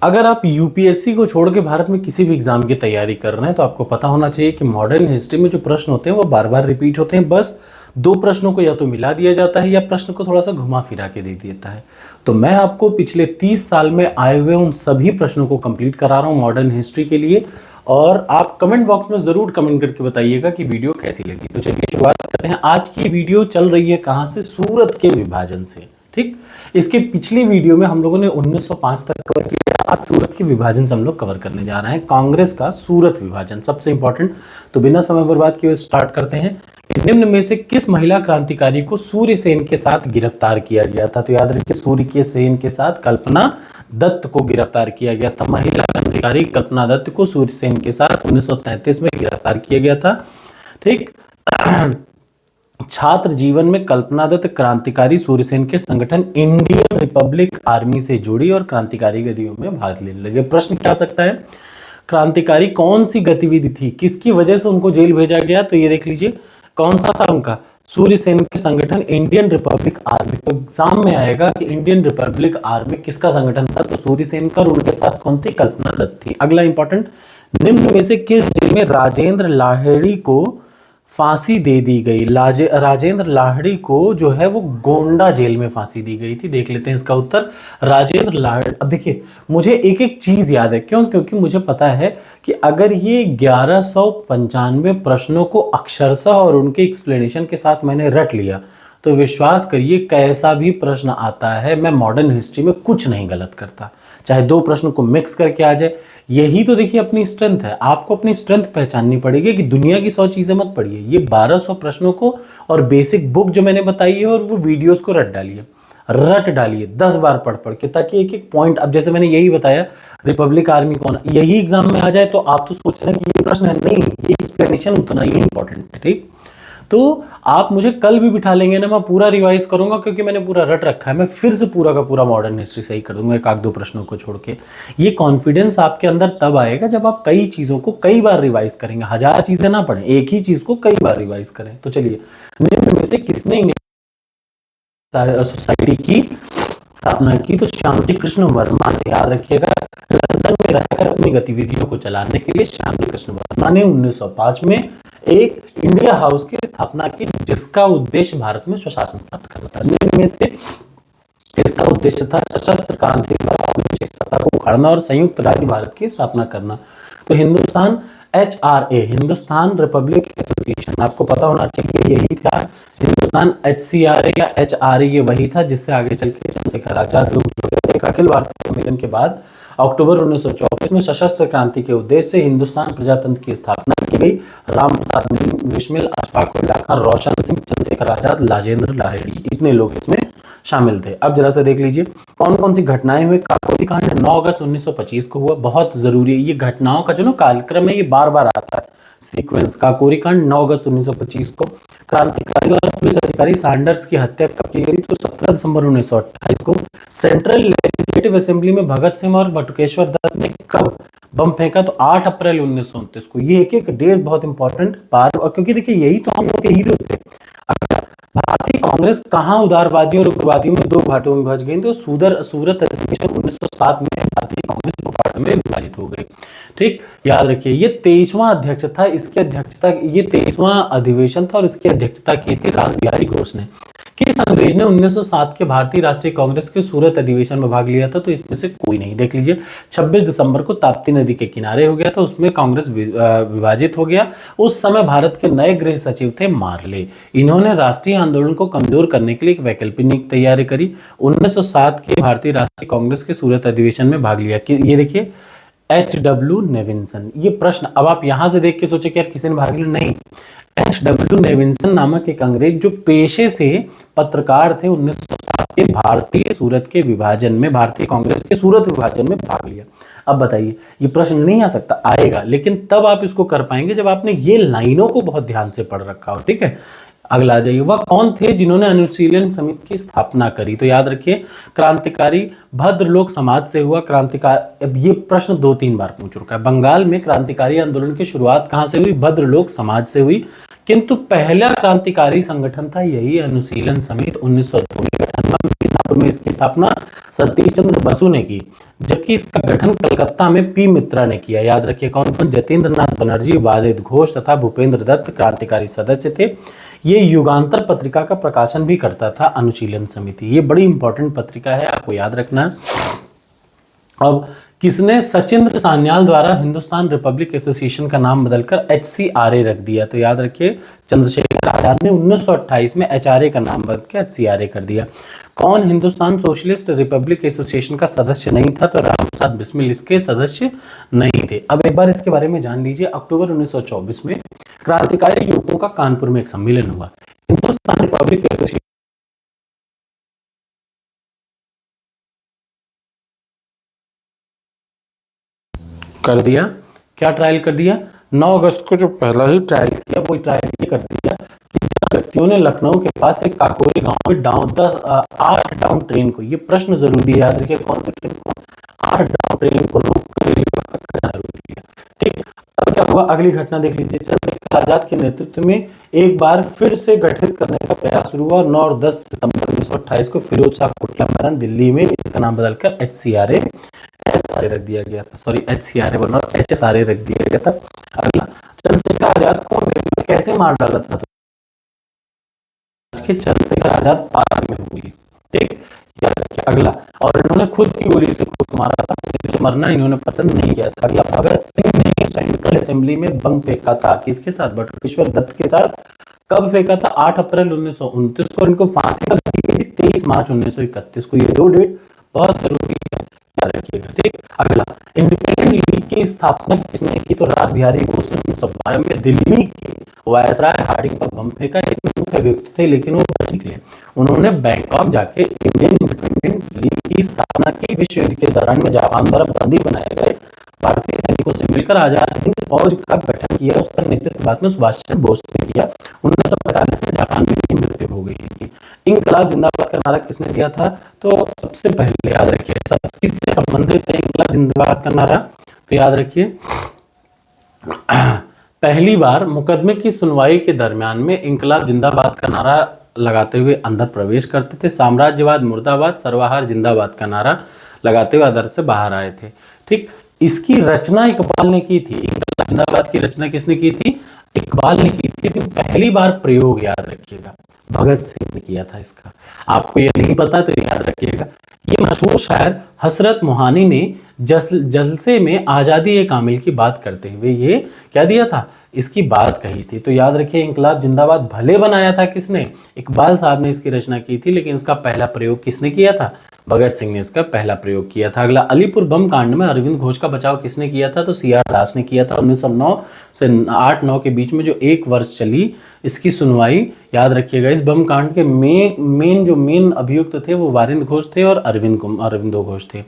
अगर आप यूपीएससी को छोड़ के भारत में किसी भी एग्जाम की तैयारी कर रहे हैं तो आपको पता होना चाहिए कि मॉडर्न हिस्ट्री में जो प्रश्न होते हैं वो बार बार रिपीट होते हैं। बस दो प्रश्नों को या तो मिला दिया जाता है या प्रश्न को थोड़ा सा घुमा फिरा के दे देता है। तो मैं आपको पिछले 30 साल में आए हुए उन सभी प्रश्नों को कंप्लीट करा रहा हूं मॉडर्न हिस्ट्री के लिए, और आप कमेंट बॉक्स में जरूर कमेंट करके बताइएगा कि वीडियो कैसी लगी। तो चलिए शुरुआत करते हैं। आज की वीडियो चल रही है कहां से? सूरत के विभाजन से। ठीक, इसके पिछली वीडियो में हम लोगों ने 1905 तक कवर किया। आज सूरत के विभाजन से हम लोग कवर करने जा रहे हैं कांग्रेस का सूरत विभाजन, सबसे इंपॉर्टेंट। तो बिना समय बर्बाद किए स्टार्ट करते हैं। निम्न में से किस महिला क्रांतिकारी को सूर्यसेन के साथ गिरफ्तार किया गया था? तो याद रखिए, सूर्यसेन के साथ कल्पना दत्त को गिरफ्तार किया गया था। महिला क्रांतिकारी कल्पना दत्त को सूर्यसेन के साथ 1933 में गिरफ्तार किया गया था। ठीक। छात्र जीवन में कल्पना दत्त क्रांतिकारी सूर्यसेन के संगठन इंडियन रिपब्लिक आर्मी से जुड़ी और क्रांतिकारी गतिविधियों में भाग लेने लगे। प्रश्न क्या आ सकता है? क्रांतिकारी कौन सी गतिविधि थी, किसकी वजह से उनको जेल भेजा गया? तो ये देख लीजिए, कौन सा था उनका? सूर्यसेन के संगठन इंडियन रिपब्लिक आर्मी। तो एग्जाम में आएगा कि इंडियन रिपब्लिक आर्मी किसका संगठन था? तो सूर्यसेन का। और उनके साथ कौन थी? कल्पना दत्त थी। अगला इंपॉर्टेंट, निम्न में से किस जेल में राजेंद्र लाहिड़ी को फांसी दे दी गई? राजेंद्र लाहिड़ी को जो है वो गोंडा जेल में फांसी दी गई थी। देख लेते हैं इसका उत्तर। राजेंद्र लाहिड़ी, अब देखिए मुझे एक एक चीज याद है, क्यों? क्योंकि मुझे पता है कि अगर ये 1195 प्रश्नों को अक्षरशः और उनके एक्सप्लेनेशन के साथ मैंने रट लिया तो विश्वास करिए कैसा भी प्रश्न आता है मैं मॉडर्न हिस्ट्री में कुछ नहीं गलत करता, चाहे दो प्रश्नों को मिक्स करके आ जाए। यही तो देखिए अपनी स्ट्रेंथ है। आपको अपनी स्ट्रेंथ पहचाननी पड़ेगी कि दुनिया की 100 चीजें मत पढ़िए, ये 1200 प्रश्नों को और बेसिक बुक जो मैंने बताई है और वो वीडियोस को रट डालिए 10 बार पढ़ पढ़ के, ताकि एक एक पॉइंट, अब जैसे मैंने यही बताया रिपब्लिक आर्मी कौन, यही एग्जाम में आ जाए तो आप तो सोच रहे हैं कि ये प्रश्न है, नहीं, ये एक्सप्लेनेशन उतना ही इंपॉर्टेंट है। ठीक, तो आप मुझे कल भी बिठा लेंगे ना, मैं पूरा रिवाइज करूंगा क्योंकि मैंने पूरा रट रखा है। मैं फिर से पूरा का पूरा मॉडर्न हिस्ट्री सही कर दूंगा एक आध दो प्रश्नों को छोड़ के। ये कॉन्फिडेंस आपके अंदर तब आएगा जब आप कई चीजों को कई बार रिवाइज करेंगे। 1000 चीजें ना पढ़ें, एक ही चीज को कई बार रिवाइज करें। तो चलिए, निम्न में से किसने सोसाइटी की स्थापना की? तो श्यामजी कृष्ण वर्मा ने। याद रखिएगा, लंदन में रहकर अपनी गतिविधियों को चलाने के लिए श्यामजी कृष्ण वर्मा ने 1905 में एक इंडिया हाउस की स्थापना की, जिसका उद्देश्य भारत में स्वशासन प्राप्त करना था। इनमें से इसका उद्देश्य था सशस्त्र क्रांति सत्ता को उखाड़ना और संयुक्त राज्य भारत की स्थापना करना। तो Hindustan HRA, Hindustan Republic association, आपको पता होना चाहिए यही था। हिंदुस्तान HCRA या HRA ये वही था जिससे आगे चल के चंद्रशेखर आजाद लोग अखिल भारतीय सम्मेलन के बाद अक्टूबर 1924 में सशस्त्र क्रांति के उद्देश्य से हिंदुस्तान प्रजातंत्र की स्थापना की गई। राम प्रसाद बिस्मिल, अशफाक उल्लाह खान, रोशन सिंह, चंद्रशेखर आजाद, राजेंद्र लाहिड़ी, इतने लोग इसमें शामिल थे। अब जरा सा देख लीजिए कौन कौन सी घटनाएं हुई। काकोरी कांड 9 अगस्त 1925 को हुआ, बहुत जरूरी है। ये घटनाओं का जो ना कार्यक्रम है ये बार बार आता है सीक्वेंस। काकोरी कांड 9 अगस्त 1925 को। क्रांतिकारी और पुलिस अधिकारी सैंडर्स की हत्या कब की गई? तो 17 दिसंबर 1928 को। सेंट्रल लेजिस्लेटिव असेंबली में भगत सिंह और बटुकेश्वर दत्त ने कब बम फेंका? तो 8 अप्रैल 1929 को। ये एक एक डेट बहुत इंपॉर्टेंट बार, और क्योंकि देखिए यही तो हम लोग के हीरो थे। भारतीय कांग्रेस कहां उदारवादियों और उग्रवादियों में दो घाटों में विभाजित गई? तो सूरत अधिवेशन 1907 में भारतीय कांग्रेस दो घाटों में विभाजित हो गई। ठीक, याद रखिए ये 23वां अध्यक्ष था, इसकी अध्यक्षता, ये 23वां अधिवेशन था और इसकी अध्यक्षता की थी रासबिहारी घोष ने। किस अंग्रेज ने 1907 के भारतीय राष्ट्रीय कांग्रेस के सूरत अधिवेशन में भाग लिया था? तो इसमें से कोई नहीं। देख लीजिए 26 दिसंबर को ताप्ती नदी के किनारे हो गया था, उसमें कांग्रेस विभाजित हो गया। उस समय भारत के नए गृह सचिव थे मार्ले। इन्होंने राष्ट्रीय आंदोलन को कमजोर करने के लिए एक वैकल्पिक नीति तैयार करी। 1907 के भारतीय राष्ट्रीय कांग्रेस के सूरत अधिवेशन में भाग लिया। ये देखिए HW नेविंसन। ये प्रश्न अब आप यहां से देख के सोचे कि यार किसी ने भाग लिया, नहीं। HW नेविंसन नामक एक अंग्रेज जो पेशे से पत्रकार थे, 1907 के भारतीय सूरत के विभाजन में, भारतीय कांग्रेस के सूरत विभाजन में भाग लिया। अब बताइए, ये प्रश्न नहीं आ सकता? आएगा, लेकिन तब आप इसको कर पाएंगे जब आपने ये लाइनों को बहुत ध्यान से पढ़ रखा हो। ठीक है, अगला आ जाइए, वह कौन थे जिन्होंने अनुशीलन समिति की स्थापना करी? तो याद रखिए क्रांतिकारी भद्रलोक समाज से हुआ। क्रांतिकारी, अब ये प्रश्न 2-3 बार पूछ चुका है। बंगाल में क्रांतिकारी आंदोलन की शुरुआत कहां से हुई? भद्रलोक समाज से हुई, किंतु पहला क्रांतिकारी संगठन था यही अनुशीलन समिति 1902 में। इसकी स्थापना सतीश चंद्र बसु ने की। जबकि इसका गठन कलकत्ता में पी मित्रा ने किया। याद रखिए कौन कौन, जतेंद्र नाथ बनर्जी, वालिद घोष तथा भूपेंद्र दत्त क्रांतिकारी सदस्य थे। ये युगांतर पत्रिका का प्रकाशन भी करता था अनुशीलन समिति। ये बड़ी इंपॉर्टेंट पत्रिका है, आपको याद रखना है। अब किसने सचिंद्र सान्याल द्वारा हिंदुस्तान रिपब्लिक एसोसिएशन का नाम बदलकर HCRA रख दिया? तो याद रखिए चंद्रशेखर आजाद ने 1928 में HRA का नाम बदल के HCRA कर दिया। कौन हिंदुस्तान सोशलिस्ट रिपब्लिक एसोसिएशन का सदस्य नहीं था? तो रामप्रसाद बिस्मिल इसके सदस्य नहीं थे। अब एक बार इसके बारे में जान लीजिए। अक्टूबर 1924 में क्रांतिकारी युवकों का कानपुर में एक सम्मेलन हुआ। हिंदुस्तान रिपब्लिक एसोसिएशन कर दिया। क्या ट्रायल कर दिया? 9 अगस्त को जो पहला ही ट्रायल किया वो ट्रायल ये कर दिया कि 10 व्यक्तियों ने लखनऊ के पास एक काकोरी गांव में 8 डाउन ट्रेन को, ये प्रश्न जरूरी है, याद रखिए कौन सी ट्रेन को, 8 डाउन ट्रेन को रोक कर रेलवे पकड़ना जरूरी है। ठीक, अब क्या हुआ अगली घटना देख लीजिए। चंद्रशेखर आजाद के नेतृत्व में एक बार फिर से गठित करने का प्रयास शुरू हुआ। 9 और 10 सितंबर 1928 को फिरोज शाह कोटला मैदान दिल्ली में इसका नाम बदलकर HCRA रख दिया गया था। सॉरी HCRA बोलना, HSRA रख दिया गया था। अगला, चंद्रशेखर आजाद को कैसे मार डाला था? चंद्रशेखर आजाद पार्क में हुई। ठीक, याद रखिए। अगला, और इन्होंने खुद की गोली से खुद मारा था, किसी से मरना इन्होंने पसंद नहीं किया था। अगला, भगत सिंह ने सेंट्रल असेंबली में बम फेंका था, किसके साथ? बटुकेश्वर दत्त के साथ। कब फेंका था? 8 अप्रैल 1929 को। इनको फांसी कब दी गई? 23 मार्च 1931 को। ये 2 डेट बहुत जरूरी है, याद रखिएगा। ठीक, अगला, इंडिपेंडेंट लीग की स्थापना किसने की? तो रास बिहारी घोष ने 1912 में दिल्ली के वायसराय हार्डिंग पर बम फेंका। इसमें मुख्य व्यक्ति थे लेकिन वो बच निकले। उन्होंने बैंकॉक जाके इंडियन इंडिपेंडेंस लीग की स्थापना की। विश्व युद्ध के दौरान में जापान द्वारा बंदी बनाए गए भारतीय सैनिकों से मिलकर आजाद हिंद फौज का गठन किया। उसका नेतृत्व बाद में सुभाष चंद्र बोस ने किया। 1945 में जापान में इनकी मृत्यु हो गई थी। इनकलाब जिंदाबाद का नारा किसने दिया था? तो सबसे पहले याद रखिए, सब किससे संबंधित है इनकलाब जिंदाबाद का नारा? तो याद रखिए पहली बार मुकदमे की सुनवाई के दरमियान में इनकलाब जिंदाबाद का नारा लगाते हुए अंदर प्रवेश करते थे। साम्राज्यवाद मुर्दाबाद, सर्वहार जिंदाबाद का नारा लगाते हुए अंदर से बाहर आए थे। ठीक, इसकी रचना इकबाल ने की थी। इनकलाब जिंदाबाद की रचना किसने की थी? इकबाल ने की थी। लेकिन पहली बार प्रयोग याद रखिएगा भगत सिंह ने किया था इसका। आपको ये नहीं पता तो याद रखिएगा। ये मशहूर शायर हसरत मोहानी ने जलसे में आजादी ए कामिल की बात करते हुए ये क्या दिया था? इसकी बात कही थी। तो याद रखिए इनकलाब जिंदाबाद भले बनाया था किसने? इकबाल साहब ने इसकी रचना की थी, लेकिन इसका पहला प्रयोग किसने किया था? भगत सिंह ने इसका पहला प्रयोग किया था। अगला, अलीपुर बम कांड में अरविंद घोष का बचाव किसने किया था? तो CR दास ने किया था। 1909 से 8-9 के बीच में जो 1 वर्ष चली इसकी सुनवाई, याद रखिएगा। इस बम कांड के मेन अभियुक्त थे वो वारिंद घोष थे और अरविंदो घोष थे।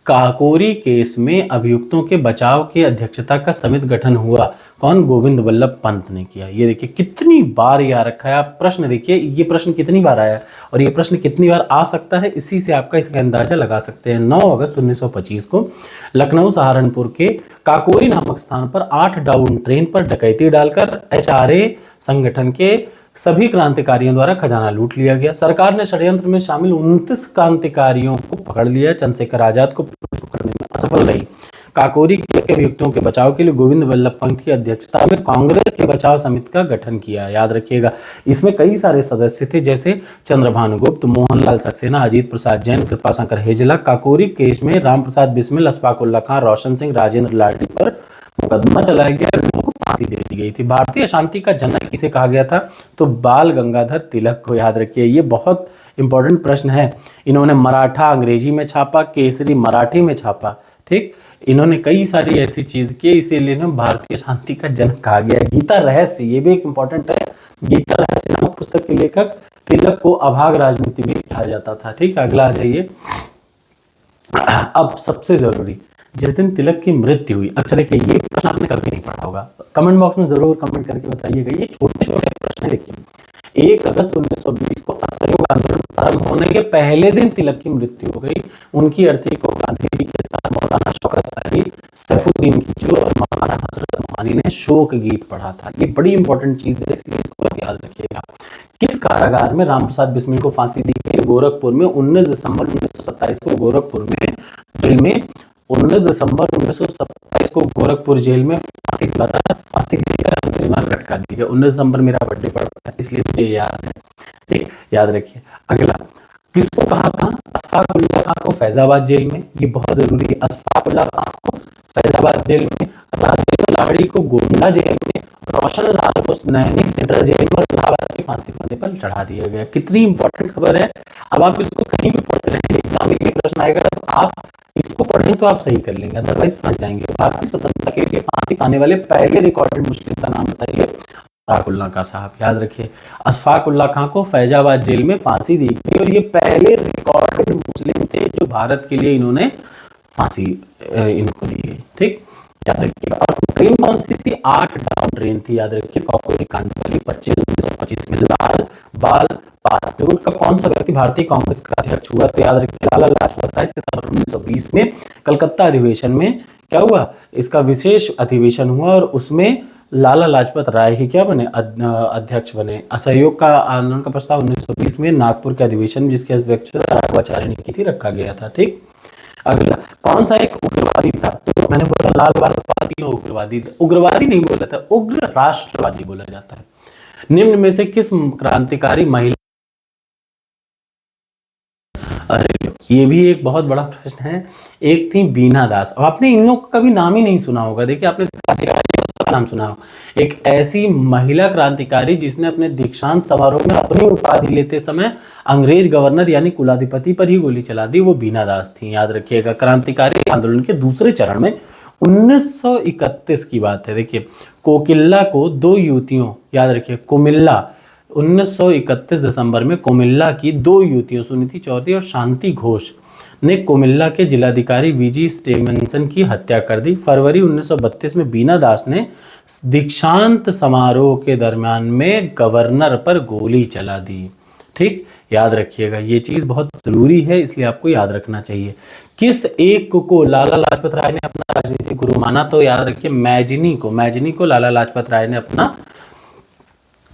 काकोरी केस में अभियुक्तों के बचाव की अध्यक्षता का समिति गठन हुआ। कौन? गोविंद वल्लभ पंत ने किया। ये देखिए कितनी बार ये आ रखा है। आप प्रश्न देखिए, ये प्रश्न कितनी बार आया है और ये प्रश्न कितनी बार आ सकता है, इसी से आपका इसका अंदाजा लगा सकते हैं। 9 अगस्त 1925 को लखनऊ सहारनपुर के काकोरी नामक स्थान पर 8 डाउन ट्रेन पर डकैती डालकर HRA संगठन के सभी क्रांतिकारियों द्वारा खजाना लूट लिया गया। सरकार ने षड्यंत्र में शामिल 29 क्रांतिकारियों को पकड़ लिया। चंद्रशेखर आजाद को पकड़ने में असफल रही। काकोरी केस के अभियुक्तों के बचाव के लिए गोविंद वल्लभ पंत की अध्यक्षता में कांग्रेस के बचाव समिति का गठन किया। याद रखिएगा इसमें कई सारे सदस्य थे, जैसे चंद्रभानु गुप्त, मोहनलाल सक्सेना, अजीत प्रसाद जैन, कृपाशंकर हेजला। काकोरी केस में रामप्रसाद बिस्मिल, अशफाक उल्ला खां, रोशन सिंह, राजेंद्र लाडी पर मुकदमा चलाया गया, लोगों को फांसी दे दी गई थी। भारतीय शांति का जनक किसे कहा गया था? तो बाल गंगाधर तिलक को। याद रखिए ये बहुत इंपॉर्टेंट प्रश्न है। इन्होंने मराठा अंग्रेजी में छापा, केसरी मराठी में छापा। ठीक, इन्होंने कई सारी ऐसी चीज की, इसीलिए इन्हें भारतीय शांति का जनक कहा गया। गीता रहस्य, ये भी एक इंपॉर्टेंट है। गीता रहस्य नामक पुस्तक के लेखक तिलक को अभाग राजनीति भी कहा जाता था। ठीक, अगला आ जाइए। अब सबसे जरूरी, जिस दिन तिलक की मृत्यु हुई, अच्छा देखिए ये प्रश्न आपने कभी नहीं पढ़ा होगा, कमेंट बॉक्स में जरूर कमेंट करके बताइएगा। ये छोटे छोटे प्रश्न देखिए। 1 अगस्त 1920 को असहयोग आंदोलन प्रारंभ होने के पहले दिन तिलक की मृत्यु हो गई। उनकी अर्थी को गांधी जी के साथ मौलाना शौकत अली, सैफुद्दीन किचलू और मौलाना हजरत मोहानी ने शोक गीत पढ़ा था। ये बड़ी इंपॉर्टेंट चीज है, इसलिए इसको याद रखिएगा। किस कारागार में रामप्रसाद बिस्मिल को फांसी दी गई? गोरखपुर में 19 दिसंबर 1927 को गोरखपुर में जेल में 19 दिसंबर 1927 को गोरखपुर जेल में फांसी देकर अंतिम मार्ग लटका दी गई। 19 दिसंबर मेरा बर्थडे पड़ता है, इसलिए मुझे याद है। ठीक, याद रखिए। अगला, किसको कहा था? अशफाक उल्ला खां को फैजाबाद जेल में, ये बहुत जरूरी है। अशफाक उल्ला खां को फैजाबाद जेल में, राजेंद्र लाहिड़ी को गोंडा जेल में, रोशन लाल को नैनी सेंट्रल जेल में और इलाहाबाद की फांसी फंदे पर चढ़ा दिया गया। कितनी इंपॉर्टेंट खबर है। अब आप इसको कहीं भी पढ़ते रहेंगे, एग्जाम में प्रश्न आएगा तो आप इसको पढ़ें तो आप सही कर लेंगे, अदरवाइज फंस जाएंगे। भारतीय स्वतंत्रता के लिए फांसी पाने वाले पहले रिकॉर्डेड मुस्लिम का नाम बताइए। अशफाक उल्ला खां साहब, याद रखिए। अशफाक उल्ला खां को फैजाबाद जेल में फांसी दी गई और ये पहले रिकॉर्डेड मुस्लिम थे जो भारत के लिए इन्होंने फांसी इनको दी गई। ठीक, याद रखिएगा। और ट्रेन कौन सी थी? 8 डाउन ट्रेन थी, याद रखिए। कॉकोरी कांड वाली 25 में लाल बाल पाल का कौन सा व्यक्ति भारतीय कांग्रेस का अध्यक्ष हुआ? तो याद रखिए लाला लाजपत राय। सितंबर 1920 में कलकत्ता अधिवेशन में क्या हुआ? इसका विशेष अधिवेशन हुआ और उसमें लाला लाजपत राय ही क्या बने? अध्यक्ष बने। असहयोग का आंदोलन का प्रस्ताव 1920 में नागपुर के अधिवेशन में जिसकी अध्यक्षता राघवाचार्य ने की थी रखा गया था। ठीक, अगला, कौन सा एक उग्रवादी था? तो मैंने बोला लाल बाल उग्रवादी, उग्रवादी नहीं बोला था, उग्र राष्ट्रवादी बोला जाता है। निम्न में से किस क्रांतिकारी महिला, अरे ये भी एक बहुत बड़ा प्रश्न है। एक थी बीना दास। अब आपने इन लोगों का कभी नाम ही नहीं सुना होगा। देखिए, आपने क्रांतिकारी का नाम सुना हो, एक ऐसी महिला क्रांतिकारी जिसने अपने दीक्षांत समारोह में अपनी उपाधि लेते समय अंग्रेज गवर्नर यानी कुलाधिपति पर ही गोली चला दी, वो बीना दास थी। याद रखिएगा, क्रांतिकारी आंदोलन के दूसरे चरण में 1931 की बात है। देखिए, कोकिल्ला को दो युवतियों, याद रखिए कुमिल्ला, 1931 दिसंबर में कोमिल्ला की दो युवतियों सुनीति चौधरी और शांति घोष ने कोमिल्ला के जिलाधिकारी वीजी स्टेवेंसन की हत्या कर दी। फरवरी 1932 में बीना दास ने दीक्षांत समारोह के दरमियान में गवर्नर पर गोली चला दी। ठीक, याद रखिएगा, ये चीज बहुत जरूरी है, इसलिए आपको याद रखना चाहिए। किस एक को लाला लाजपत राय ने अपना राजनीतिक गुरु माना? तो याद रखिए मैजिनी को लाला लाजपत राय ने अपना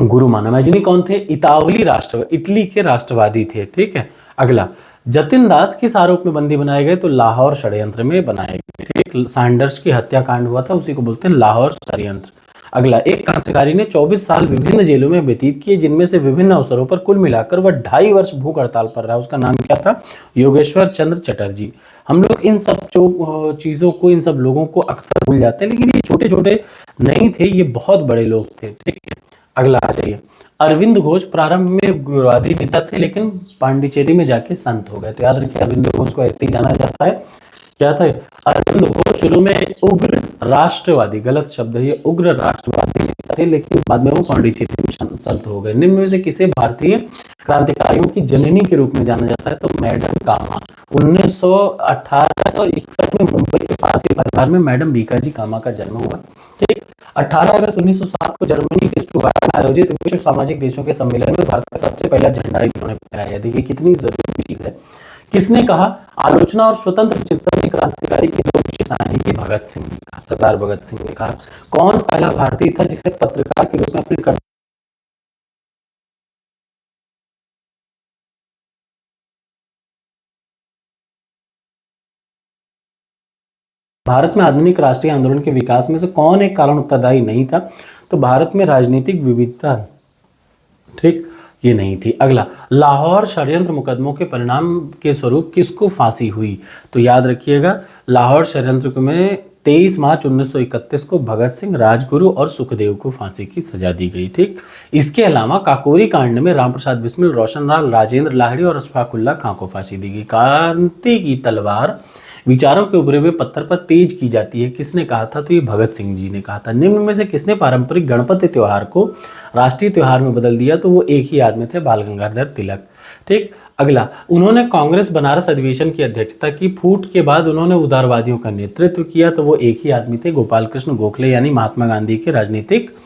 गुरु माना। मैजिनी कौन थे? इटली के राष्ट्रवादी थे। ठीक है, अगला, जतिन दास किस आरोप में बंदी बनाए गए? तो लाहौर षड्यंत्र में बनाए गए। ठीक, सैंडर्स की हत्याकांड हुआ था, उसी को बोलते हैं लाहौर षड्यंत्र। अगला, एक क्रांतिकारी ने 24 साल विभिन्न जेलों में व्यतीत किए, जिनमें से विभिन्न अवसरों पर कुल मिलाकर वह 2.5 वर्ष भूख हड़ताल पर रहा। उसका नाम क्या था? योगेश्वर चंद्र चटर्जी। हम लोग इन सब चीजों को, इन सब लोगों को अक्सर भूल जाते हैं, लेकिन ये छोटे छोटे नहीं थे, ये बहुत बड़े लोग थे। ठीक है, अगला आ जाइए। अरविंद घोष प्रारंभ में उग्रवादी नेता थे, लेकिन पांडिचेरी में जाके संत हो गए। तो याद रखिए, अरविंद घोष को ऐसे ही जाना जाता है। क्या था? अरविंद घोष शुरू में उग्र राष्ट्रवादी, गलत शब्द है ये, उग्र राष्ट्रवादी नेता थे, लेकिन बाद में वो पांडिचेरी में संत हो गए। निम्न में से किसे भारतीय क्रांतिकारियों की जननी के रूप में जाना जाता है? तो मैडम कामा। 1861 में मुंबई के पास के परिवार में मैडम बीकाजी कामा का जन्म हुआ। ठीक, 18 अगस्त 1907 को जर्मनी के स्टुटगार्ट में आयोजित विश्व सामाजिक देशों के सम्मेलन में भारत का सबसे पहला झंडा इन्होंने फहराया। देखिए कितनी जरूरी चीज है। किसने कहा? आलोचना और स्वतंत्र चिंतन की क्रांतिकारी की दो विशेषताएं थी। भगत सिंह ने कहा, सरदार भगत सिंह ने कहा। कौन पहला भारतीय था जिसे पत्रकार के रूप में अपने भारत में आधुनिक राष्ट्रीय आंदोलन के विकास में से कौन एक कारण उत्तरदायी नहीं था? तो भारत में राजनीतिक विविधता, ठीक, ये नहीं थी। अगला, लाहौर षड्यंत्र मुकदमों के परिणाम के स्वरूप किसको फांसी हुई? तो याद रखिएगा, लाहौर षड्यंत्र में 23 मार्च 1931 को भगत सिंह, राजगुरु और सुखदेव को फांसी की सजा दी गई। ठीक, इसके अलावा काकोरी कांड में रामप्रसाद बिस्मिल, रोशन लाल, राजेंद्र लाहिड़ी और अशफाक उल्ला खां को फांसी दी गई। क्रांति की तलवार विचारों के उभरे हुए पत्थर पर तेज की जाती है, किसने कहा था? तो ये भगत सिंह जी ने कहा था। निम्न में से किसने पारंपरिक गणपति त्योहार को राष्ट्रीय त्योहार में बदल दिया? तो वो एक ही आदमी थे, बाल गंगाधर तिलक। ठीक, अगला, उन्होंने कांग्रेस बनारस अधिवेशन की अध्यक्षता की। फूट के बाद उन्होंने उदारवादियों का नेतृत्व किया। तो वो एक ही आदमी थे, गोपाल कृष्ण गोखले, यानी महात्मा गांधी के राजनीतिक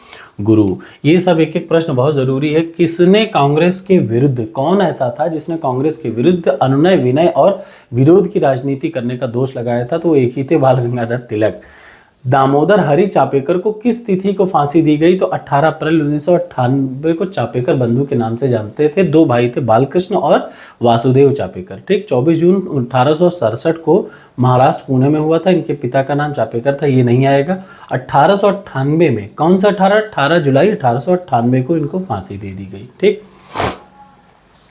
गुरु। ये सब एक एक प्रश्न बहुत जरूरी है। किसने कांग्रेस के विरुद्ध, कौन ऐसा था जिसने कांग्रेस के विरुद्ध अनुनय, विनय और विरोध की राजनीति करने का दोष लगाया था? तो एक ही थे, बाल गंगाधर तिलक। दामोदर हरि चापेकर को किस तिथि को फांसी दी गई? तो 18 अप्रैल 1998 को चापेकर बंधु के नाम से जानते थे। दो भाई थे, बालकृष्ण और वासुदेव चापेकर। ठीक, 24 जून 1867 को महाराष्ट्र पुणे में हुआ था। इनके पिता का नाम चापेकर था, ये नहीं आएगा। 1898 में, कौन सा 18 जुलाई 1898 को इनको फांसी दे दी गई। ठीक,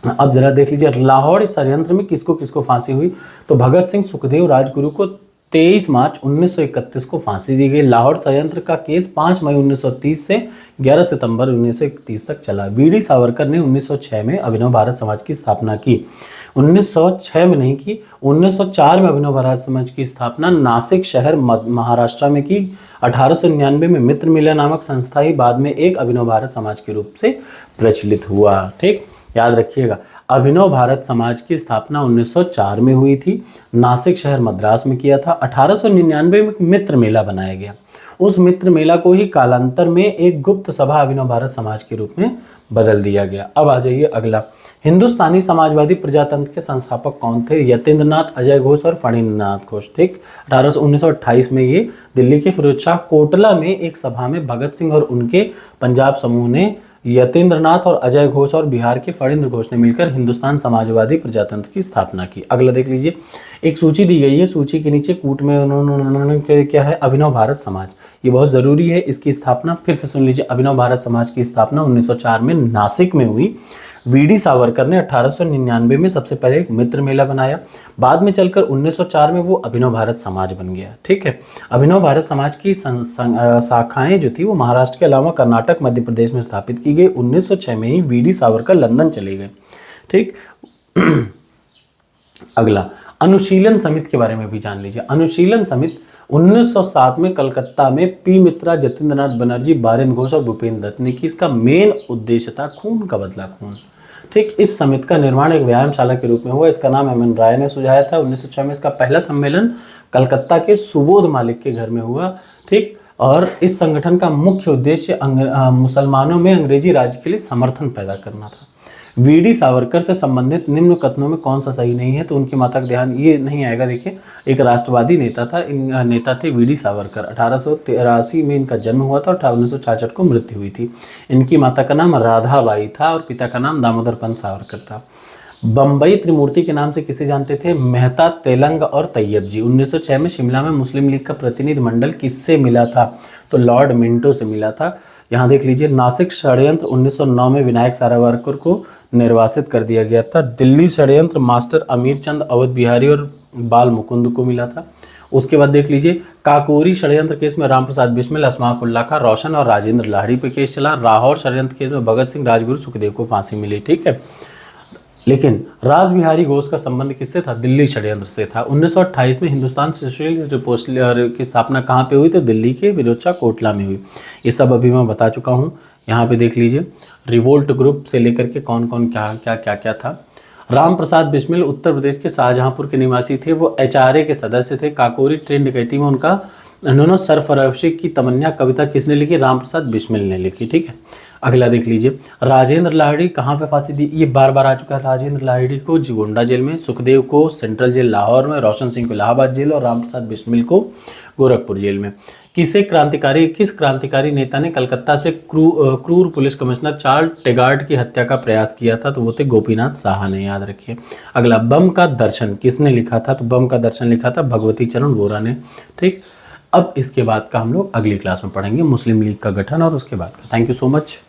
अब जरा देख लीजिए, लाहौर षड्यंत्र में किसको किसको फांसी हुई? तो भगत सिंह, सुखदेव, राजगुरु को 23 मार्च 1931 को फांसी दी गई। लाहौर षड्यंत्र का केस 5 मई 1930 से 11 सितंबर 1931 तक चला। वीडी सावरकर ने 1906 में अभिनव भारत समाज की स्थापना की। 1906 में नहीं की, 1904 में अभिनव भारत समाज की स्थापना नासिक शहर महाराष्ट्र में की। 1899 में मित्र मेला नामक संस्था ही बाद में एक अभिनव भारत समाज के रूप से प्रचलित हुआ। ठीक, याद रखिएगा, अभिनव भारत समाज की स्थापना 1904 में हुई थी, नासिक शहर मद्रास में किया था। 1899 में मित्र मेला बनाया गया। उस मित्र मेला को ही कालांतर में एक गुप्त सभा अभिनव भारत समाज के रूप में बदल दिया गया। अब आ जाइए अगला, हिंदुस्तानी समाजवादी प्रजातंत्र के संस्थापक कौन थे? यतीन्द्रनाथ, अजय घोष और फणींद्रनाथ घोष। ठीक, 1928 में ये दिल्ली के फिरोज शाह कोटला में एक सभा में भगत सिंह और उनके पंजाब समूह ने, यतीन्द्रनाथ और अजय घोष और बिहार के फणींद्र घोष ने मिलकर हिंदुस्तान समाजवादी प्रजातंत्र की स्थापना की। अगला देख लीजिए, एक सूची दी गई है, सूची के नीचे कूट में उन्होंने क्या है? अभिनव भारत समाज, ये बहुत ज़रूरी है। इसकी स्थापना फिर से सुन लीजिए, अभिनव भारत समाज की स्थापना 1904 में नासिक में हुई। वीडी सावरकर ने 1899 में सबसे पहले एक मित्र मेला बनाया। बाद में चलकर 1904 में वो अभिनव भारत समाज बन गया। ठीक है, अभिनव भारत समाज की शाखाएं जो थी वो महाराष्ट्र के अलावा कर्नाटक, मध्य प्रदेश में स्थापित की गई। 1906 में ही वीडी सावरकर लंदन चले गए। ठीक, अगला, अनुशीलन समिति के बारे में भी जान लीजिए। अनुशीलन समिति 1907 में कलकत्ता में पी मित्रा, जतीन्द्रनाथ बनर्जी, बारेंद्र घोष और भूपेंद्र दत्त ने की। इसका मेन उद्देश्य था खून का बदला खून। ठीक, इस समिति का निर्माण एक व्यायामशाला के रूप में हुआ। इसका नाम एम एन राय ने सुझाया था। 1906 में इसका पहला सम्मेलन कलकत्ता के सुबोध मालिक के घर में हुआ। ठीक, और इस संगठन का मुख्य उद्देश्य मुसलमानों में अंग्रेजी राज के लिए समर्थन पैदा करना था। वीडी सावरकर से संबंधित निम्न कथनों में कौन सा सही नहीं है? तो उनकी माता का ध्यान ये नहीं आएगा। देखिए, एक राष्ट्रवादी नेता था, नेता थे वीडी सावरकर। 1883 में इनका जन्म हुआ था और 1966 को मृत्यु हुई थी। इनकी माता का नाम राधाबाई था और पिता का नाम दामोदर पंत सावरकर था। बम्बई त्रिमूर्ति के नाम से किसे जानते थे? मेहता, तेलंग और तैयब जी। 1906 में शिमला में मुस्लिम लीग का प्रतिनिधि मंडल किससे मिला था? तो लॉर्ड मिंटो से मिला था। यहाँ देख लीजिए, नासिक षड्यंत्र 1909 में विनायक सावरकर को निर्वासित कर दिया गया था। दिल्ली षड्यंत्र मास्टर अमीर चंद, अवध बिहारी और बाल मुकुंद को मिला था। उसके बाद देख लीजिए, काकोरी षड्यंत्र केस में रामप्रसाद बिस्मिल, अस्माक उल्लाह खां, रोशन और राजेंद्र लाहिड़ी पे केस चला। लाहौर षड्यंत्र केस में भगत सिंह, राजगुरु, सुखदेव को फांसी मिली। ठीक है, लेकिन राज बिहारी घोष का संबंध किससे था? दिल्ली षड्यंत्र से था। 1928 में हिंदुस्तान सोशलिस्ट रिपब्लिक की स्थापना कहाँ पे हुई? तो दिल्ली के फिरोज शाह कोटला में हुई। ये सब अभी मैं बता चुका हूँ। यहाँ पे देख लीजिए, रिवोल्ट ग्रुप से लेकर के कौन कौन क्या था। राम प्रसाद बिस्मिल उत्तर प्रदेश के शाहजहांपुर के निवासी थे। वो HRA के सदस्य थे। काकोरी ट्रेन डकैती में उन्होंने सरफरोशी की तमन्ना कविता किसने लिखी? राम प्रसाद बिस्मिल ने लिखी। ठीक है, अगला देख लीजिए, राजेंद्र लाहिड़ी कहाँ पे फांसी दी? ये बार बार आ चुका है। राजेंद्र लाहिड़ी को गोंडा जेल में, सुखदेव को सेंट्रल जेल लाहौर में, रोशन सिंह को इलाहाबाद जेल और राम प्रसाद बिस्मिल को गोरखपुर जेल में। किस क्रांतिकारी नेता ने कलकत्ता से क्रूर पुलिस कमिश्नर चार्ल्स टेगार्ड की हत्या का प्रयास किया था? तो वो थे गोपीनाथ साहा ने, याद रखिए। अगला, बम का दर्शन किसने लिखा था? तो बम का दर्शन लिखा था भगवती चरण वोरा ने। ठीक, अब इसके बाद का हम लोग अगली क्लास में पढ़ेंगे, मुस्लिम लीग का गठन और उसके बाद का। Thank you so much.